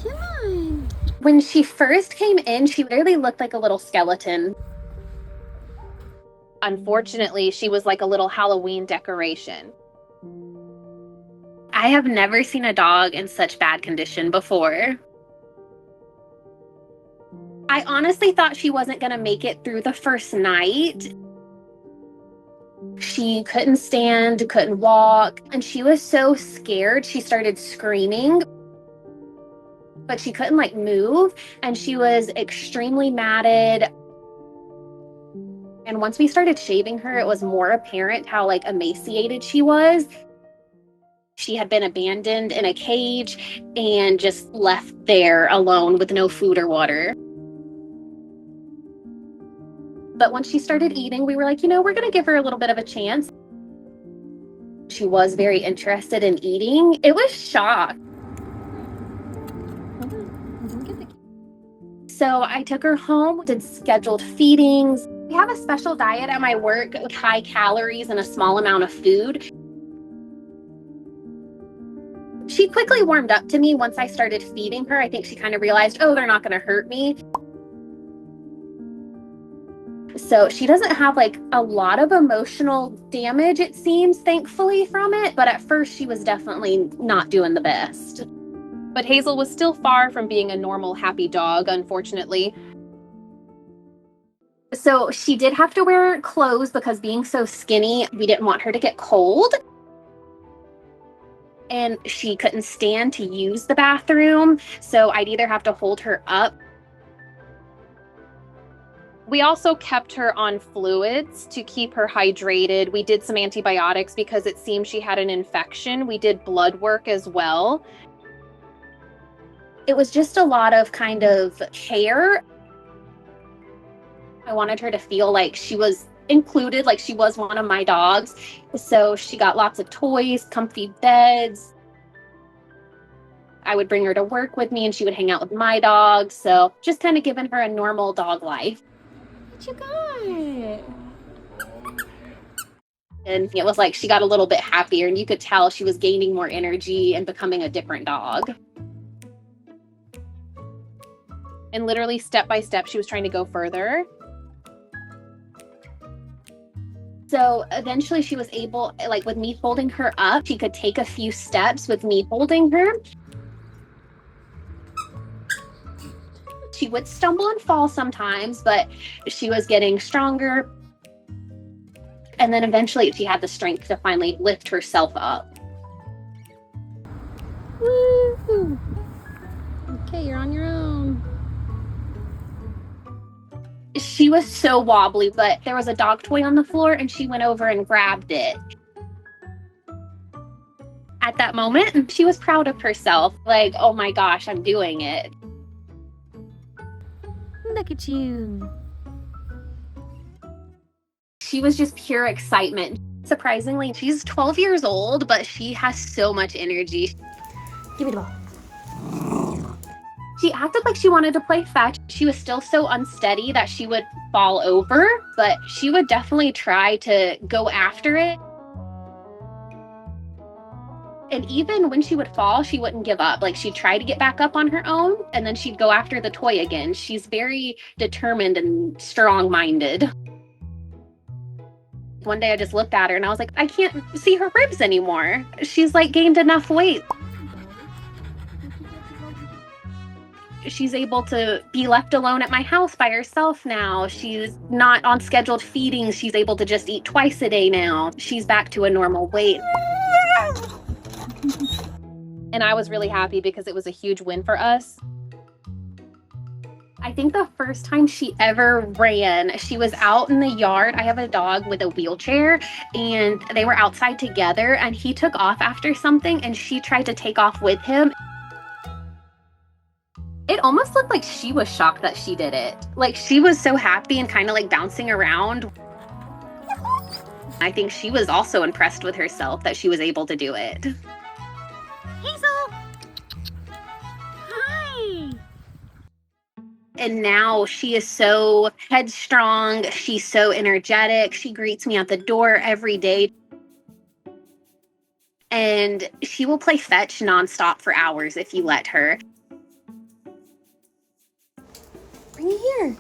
Come on. When she first came in, she literally looked like a little skeleton. Unfortunately, she was like a little Halloween decoration. I have never seen a dog in such bad condition before. I honestly thought she wasn't going to make it through the first night. She couldn't stand, couldn't walk, and she was so scared. She started screaming, but she couldn't move, and she was extremely matted. And once we started shaving her, it was more apparent how emaciated she was. She had been abandoned in a cage and just left there alone with no food or water. But once she started eating, we were like, we're going to give her a little bit of a chance. She was very interested in eating. It was shock. So I took her home, did scheduled feedings. We have a special diet at my work with high calories and a small amount of food. She quickly warmed up to me once I started feeding her. I think she kind of realized, oh, they're not going to hurt me. So she doesn't have a lot of emotional damage, it seems, thankfully, from it. But at first, she was definitely not doing the best. But Hazel was still far from being a normal, happy dog, unfortunately. So she did have to wear clothes because being so skinny, we didn't want her to get cold. And she couldn't stand to use the bathroom. So I'd either have to hold her up. We also kept her on fluids to keep her hydrated. We did some antibiotics because it seemed she had an infection. We did blood work as well. It was just a lot of kind of care. I wanted her to feel like she was included, like she was one of my dogs. So she got lots of toys, comfy beds. I would bring her to work with me and she would hang out with my dogs. So just kind of giving her a normal dog life. What you got? And it was like she got a little bit happier and you could tell she was gaining more energy and becoming a different dog. And literally step by step, she was trying to go further. So eventually she was able, with me holding her up, she could take a few steps with me holding her. She would stumble and fall sometimes, but she was getting stronger. And then eventually she had the strength to finally lift herself up. Woo! Okay, you're on your own. She was so wobbly, but there was a dog toy on the floor and she went over and grabbed it. At that moment, she was proud of herself. Oh my gosh, I'm doing it. Look at you. She was just pure excitement. Surprisingly, she's 12 years old, but she has so much energy. Give me the ball. She acted like she wanted to play fetch. She was still so unsteady that she would fall over, but she would definitely try to go after it. And even when she would fall, she wouldn't give up. She'd try to get back up on her own, and then she'd go after the toy again. She's very determined and strong-minded. One day I just looked at her and I was like, I can't see her ribs anymore. She's gained enough weight. She's able to be left alone at my house by herself now. She's not on scheduled feedings. She's able to just eat twice a day now. She's back to a normal weight. And I was really happy because it was a huge win for us. I think the first time she ever ran, she was out in the yard. I have a dog with a wheelchair and they were outside together and he took off after something and she tried to take off with him. It almost looked like she was shocked that she did it. She was so happy and kind of bouncing around. I think she was also impressed with herself that she was able to do it. Hazel! Hi! And now she is so headstrong. She's so energetic. She greets me at the door every day. And she will play fetch nonstop for hours if you let her. Bring it here.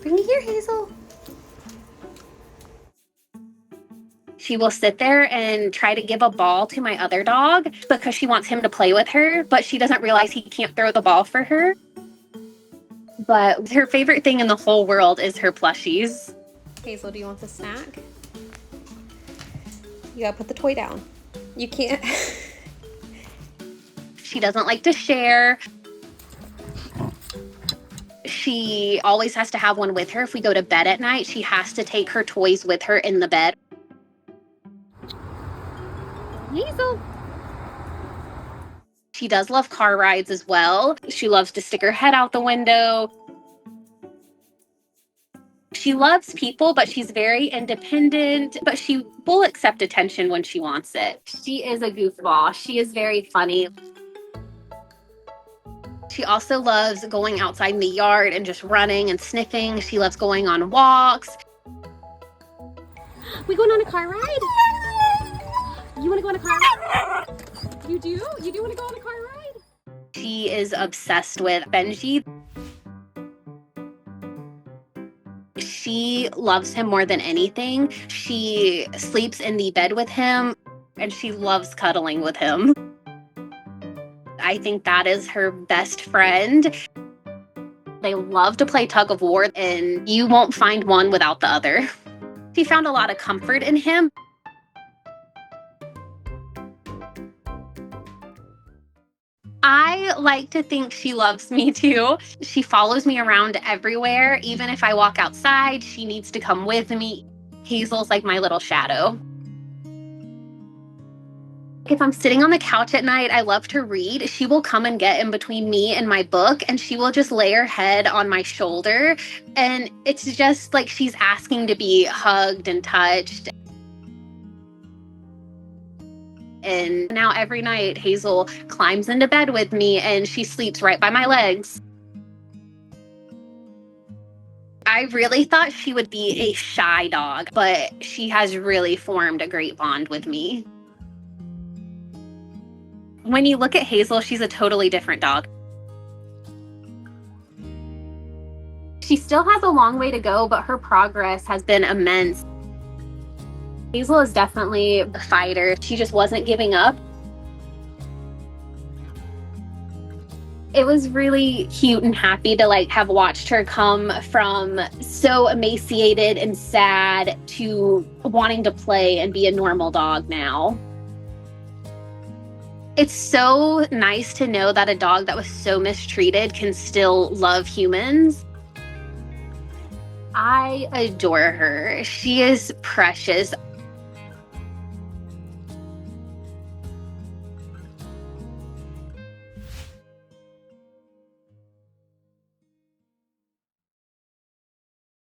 Bring it here, Hazel. She will sit there and try to give a ball to my other dog because she wants him to play with her, but she doesn't realize he can't throw the ball for her. But her favorite thing in the whole world is her plushies. Hazel, do you want the snack? You gotta put the toy down. You can't. She doesn't like to share. She always has to have one with her. If we go to bed at night, she has to take her toys with her in the bed. Hazel. She does love car rides as well. She loves to stick her head out the window. She loves people, but she's very independent, but she will accept attention when she wants it. She is a goofball. She is very funny. She also loves going outside in the yard and just running and sniffing. She loves going on walks. We going on a car ride? You want to go on a car ride? You do? You do want to go on a car ride? She is obsessed with Benji. She loves him more than anything. She sleeps in the bed with him, and she loves cuddling with him. I think that is her best friend. They love to play tug of war, and you won't find one without the other. She found a lot of comfort in him. I like to think she loves me too. She follows me around everywhere. Even if I walk outside, she needs to come with me. Hazel's like my little shadow. If I'm sitting on the couch at night, I love to read. She will come and get in between me and my book, and she will just lay her head on my shoulder. And it's just like she's asking to be hugged and touched. And now every night, Hazel climbs into bed with me and she sleeps right by my legs. I really thought she would be a shy dog, but she has really formed a great bond with me. When you look at Hazel, she's a totally different dog. She still has a long way to go, but her progress has been immense. Hazel is definitely a fighter. She just wasn't giving up. It was really cute and happy to have watched her come from so emaciated and sad to wanting to play and be a normal dog now. It's so nice to know that a dog that was so mistreated can still love humans. I adore her. She is precious.